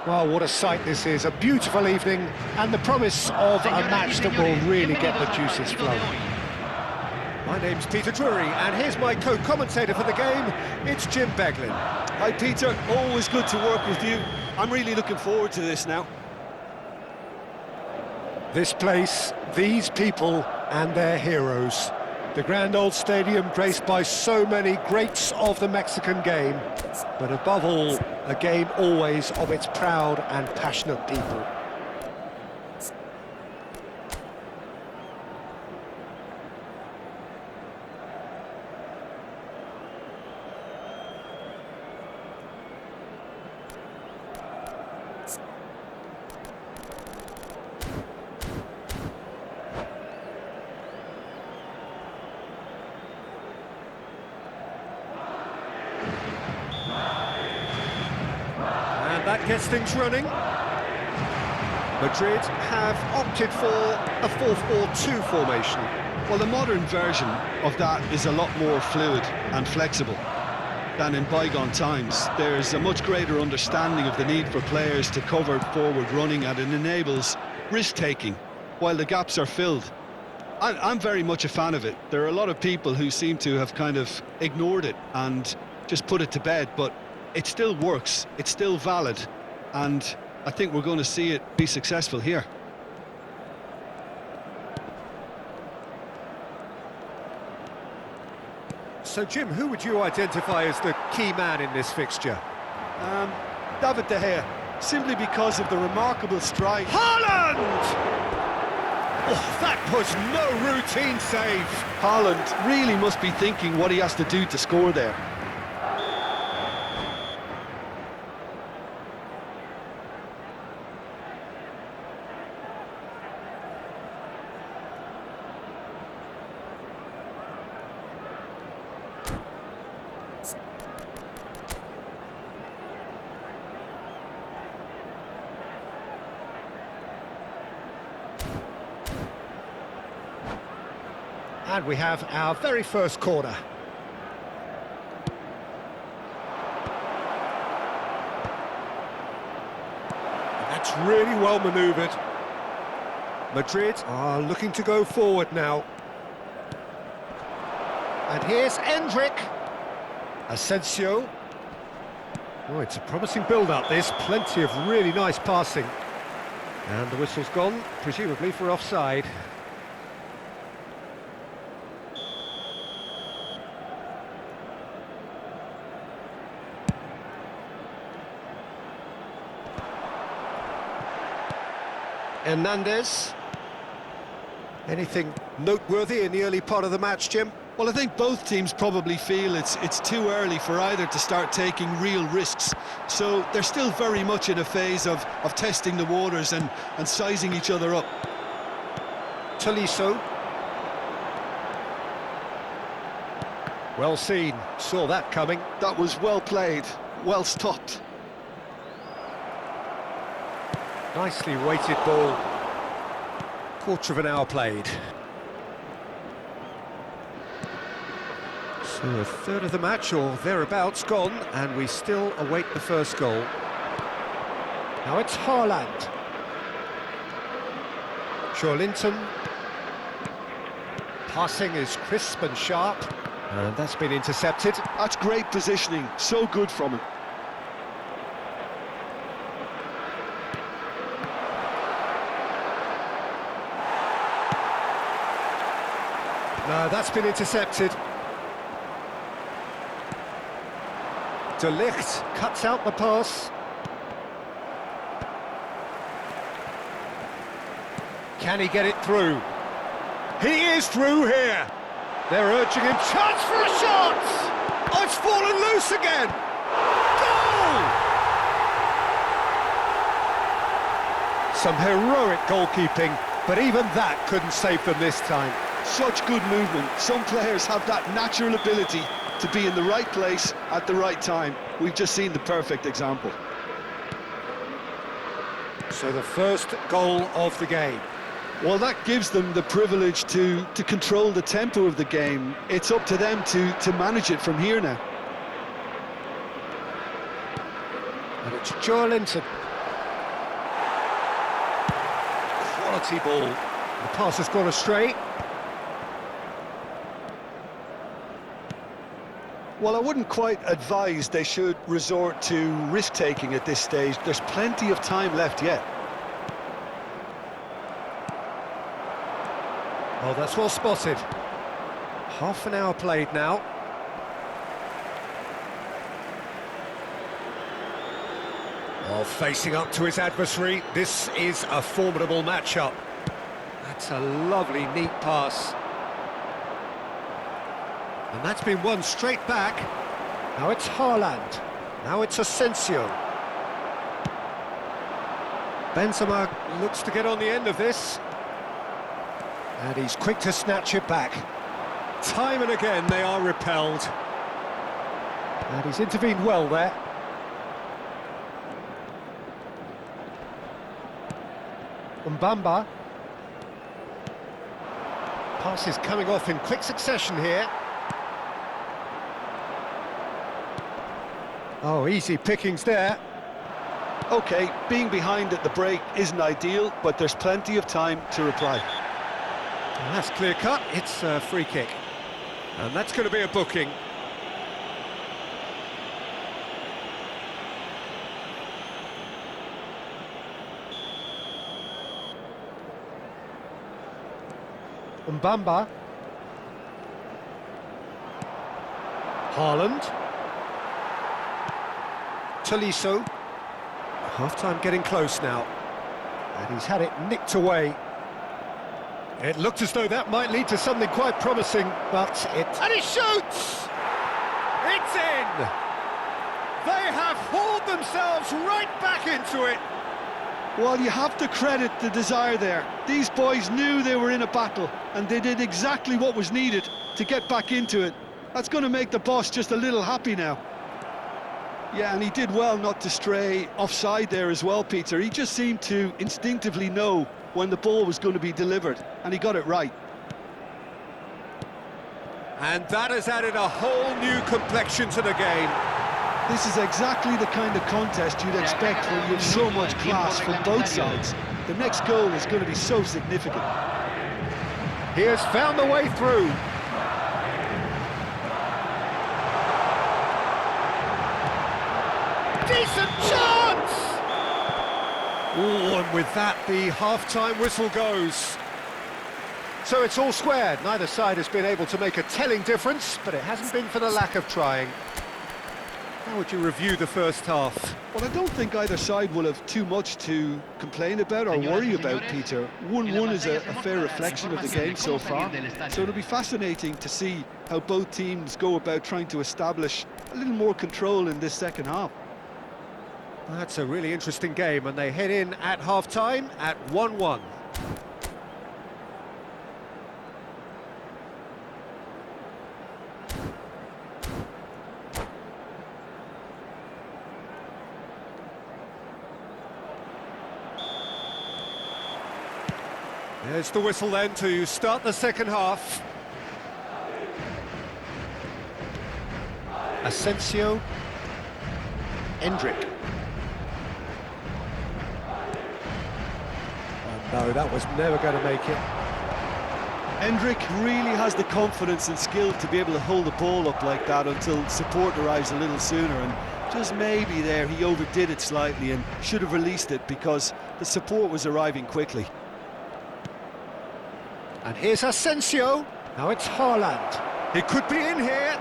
Well, what a sight this is, a beautiful evening and the promise of a match that will really get the juices flowing. My name's Peter Drury and here's my co-commentator for the game, it's Jim Beglin. Hi Peter, always good to work with you. I'm really looking forward to this now. This place, these people and their heroes. The grand old stadium graced by so many greats of the Mexican game, but above all, a game always of its proud and passionate people. That gets things running. Madrid have opted for a 4-4-2 formation. Well, the modern version of that is a lot more fluid and flexible than in bygone times. There's a much greater understanding of the need for players to cover forward running, and it enables risk-taking while the gaps are filled. I'm very much a fan of it. There are a lot of people who seem to have kind of ignored it and just put it to bed, but it still works, it's still valid, and I think we're going to see it be successful here. So Jim, who would you identify as the key man in this fixture? David De Gea, simply because of the remarkable strike. Haaland! Oh, that was no routine save. Haaland really must be thinking what he has to do to score there. And we have our very first corner. And that's really well manoeuvred. Madrid are looking to go forward now. And here's Endrick. Asensio. Oh, it's a promising build-up, this. Plenty of really nice passing. And the whistle's gone, presumably for offside. Hernandez. Anything noteworthy in the early part of the match, Jim? Well, I think both teams probably feel it's too early for either to start taking real risks. So they're still very much in a phase of testing the waters and sizing each other up. Tolisso. Well seen, saw that coming. That was well played, well stopped. Nicely weighted ball. Quarter of an hour played. So a third of the match or thereabouts gone, and we still await the first goal. Now it's Haaland. Joelinton. Passing is crisp and sharp, and that's been intercepted. That's great positioning, so good from him. No, that's been intercepted. De Ligt cuts out the pass. Can he get it through? He is through here. They're urging him. Chance for a shot! Oh, it's fallen loose again. Goal! Some heroic goalkeeping, but even that couldn't save them this time. Such good movement. Some players have that natural ability to be in the right place at the right time. We've just seen the perfect example. So the first goal of the game. Well, that gives them the privilege to control the tempo of the game. It's up to them to manage it from here now. And it's Joelinton. Quality ball. The pass has gone astray. Well, I wouldn't quite advise they should resort to risk-taking at this stage. There's plenty of time left yet. Oh, that's well spotted. Half an hour played now. Oh, facing up to his adversary. This is a formidable matchup. That's a lovely, neat pass. And that's been won straight back. Now it's Haaland. Now it's Asensio. Benzema looks to get on the end of this. And he's quick to snatch it back. Time and again they are repelled. And he's intervened well there. Mbamba. Pass is coming off in quick succession here. Oh, easy pickings there. OK, being behind at the break isn't ideal, but there's plenty of time to reply. And that's clear cut, it's a free kick. And that's going to be a booking. Mbamba. Haaland. Tolisso. Half-time getting close now. And he's had it nicked away. It looked as though that might lead to something quite promising, but it... And he shoots! It's in! They have hauled themselves right back into it! Well, you have to credit the desire there. These boys knew they were in a battle, and they did exactly what was needed to get back into it. That's going to make the boss just a little happy now. Yeah, and he did well not to stray offside there as well, Peter. He just seemed to instinctively know when the ball was going to be delivered, and he got it right. And that has added a whole new complexion to the game. This is exactly the kind of contest you'd expect when you have so much class from both sides. The next goal is going to be so significant. He has found the way through. Decent chance! Oh, and with that, the half-time whistle goes. So it's all squared. Neither side has been able to make a telling difference, but it hasn't been for the lack of trying. How would you review the first half? Well, I don't think either side will have too much to complain about or worry about, Peter. 1-1 is a fair reflection of the game so far, so it'll be fascinating to see how both teams go about trying to establish a little more control in this second half. That's a really interesting game, and they head in at half-time at 1-1. There's the whistle then to start the second half. Asensio. Endrick. Oh no, that was never going to make it. Endrick really has the confidence and skill to be able to hold the ball up like that until support arrives a little sooner, and just maybe there he overdid it slightly and should have released it because the support was arriving quickly. And here's Asensio. Now it's Haaland. He could be in here.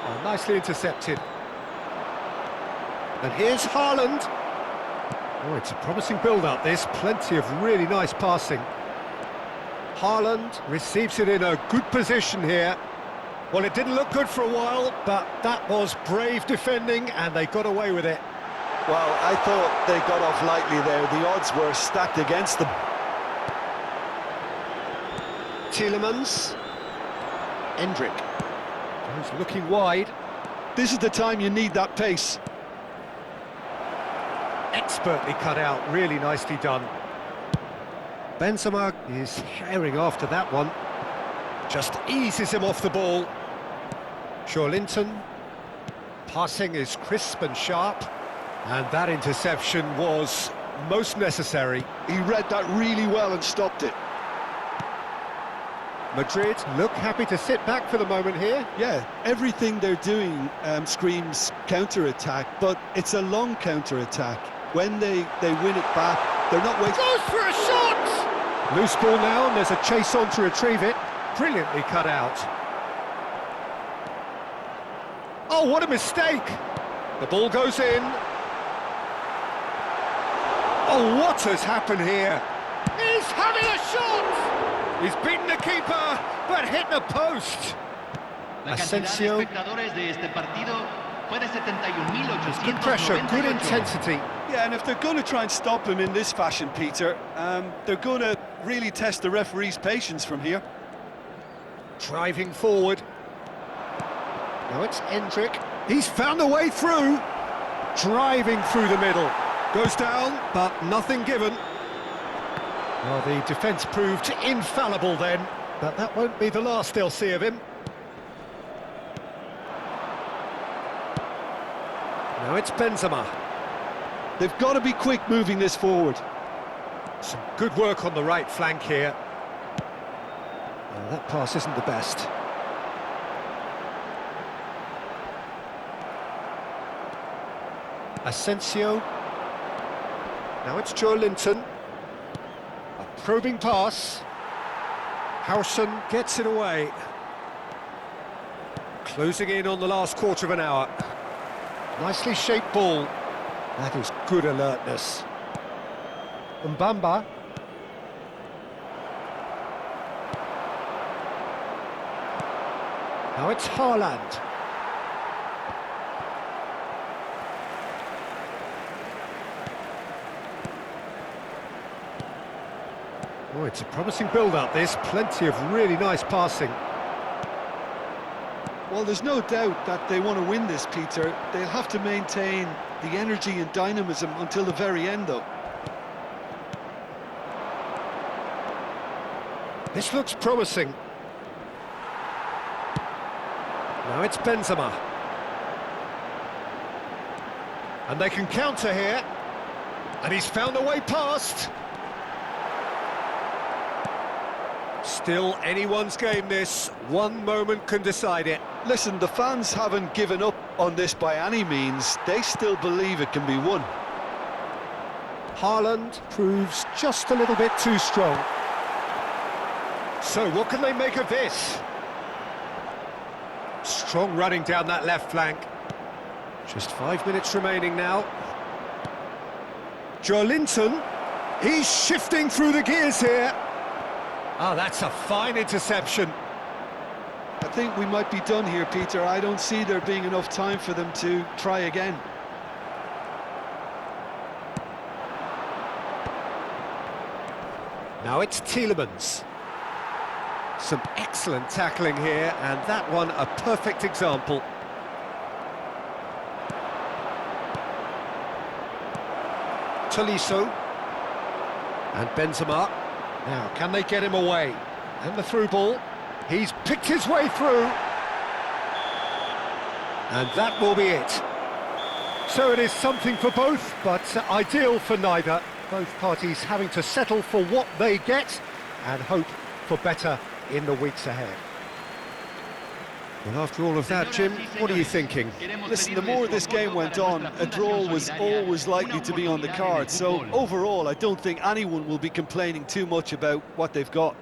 Oh, nicely intercepted. And here's Haaland. Oh, it's a promising build-up, this. Plenty of really nice passing. Haaland receives it in a good position here. Well, it didn't look good for a while, but that was brave defending, and they got away with it. Well, I thought they got off lightly there. The odds were stacked against them. Tielemans. Endrick. He's looking wide. This is the time you need that pace. Expertly cut out, really nicely done. Benzema is herring after that one. Just eases him off the ball. Joelinton. Passing is crisp and sharp. And that interception was most necessary. He read that really well and stopped it. Madrid look happy to sit back for the moment here. Yeah, everything they're doing screams counter-attack, but it's a long counter-attack. When they win it back, they're not waiting. Goes for a shot! Loose ball now, and there's a chase on to retrieve it. Brilliantly cut out. Oh, what a mistake! The ball goes in. Oh, what has happened here? He's having a shot! He's beaten the keeper, but hit the post. Asensio. Good pressure, good intensity. Yeah, and if they're going to try and stop him in this fashion, Peter, they're going to really test the referee's patience from here. Driving forward. Now it's Endrick. He's found a way through. Driving through the middle. Goes down, but nothing given. Well, the defence proved infallible then, but that won't be the last they'll see of him. Now it's Benzema. They've got to be quick moving this forward. Some good work on the right flank here. Well, that pass isn't the best. Asensio. Now it's Joelinton. A probing pass. Howson gets it away. Closing in on the last quarter of an hour. Nicely shaped ball. That is good alertness. Mbamba. Now it's Haaland. Oh, it's a promising build-up, this. Plenty of really nice passing. Well, there's no doubt that they want to win this, Peter. They'll have to maintain the energy and dynamism until the very end, though. This looks promising. Now it's Benzema. And they can counter here. And he's found a way past. Still anyone's game, this. One moment can decide it. Listen, the fans haven't given up on this by any means. They still believe it can be won. Haaland proves just a little bit too strong. So what can they make of this? Strong running down that left flank. Just 5 minutes remaining now. Joelinton, he's shifting through the gears here. Ah, that's a fine interception. I think we might be done here, Peter. I don't see there being enough time for them to try again. Now it's Tielemans. Some excellent tackling here, and that one a perfect example. Tolisso. And Benzema. Now, can they get him away? And the through ball. He's picked his way through. And that will be it. So it is something for both, but ideal for neither. Both parties having to settle for what they get and hope for better in the weeks ahead. Well, after all of that, Jim, what are you thinking? Listen, the more this game went on, a draw was always likely to be on the card. So overall, I don't think anyone will be complaining too much about what they've got.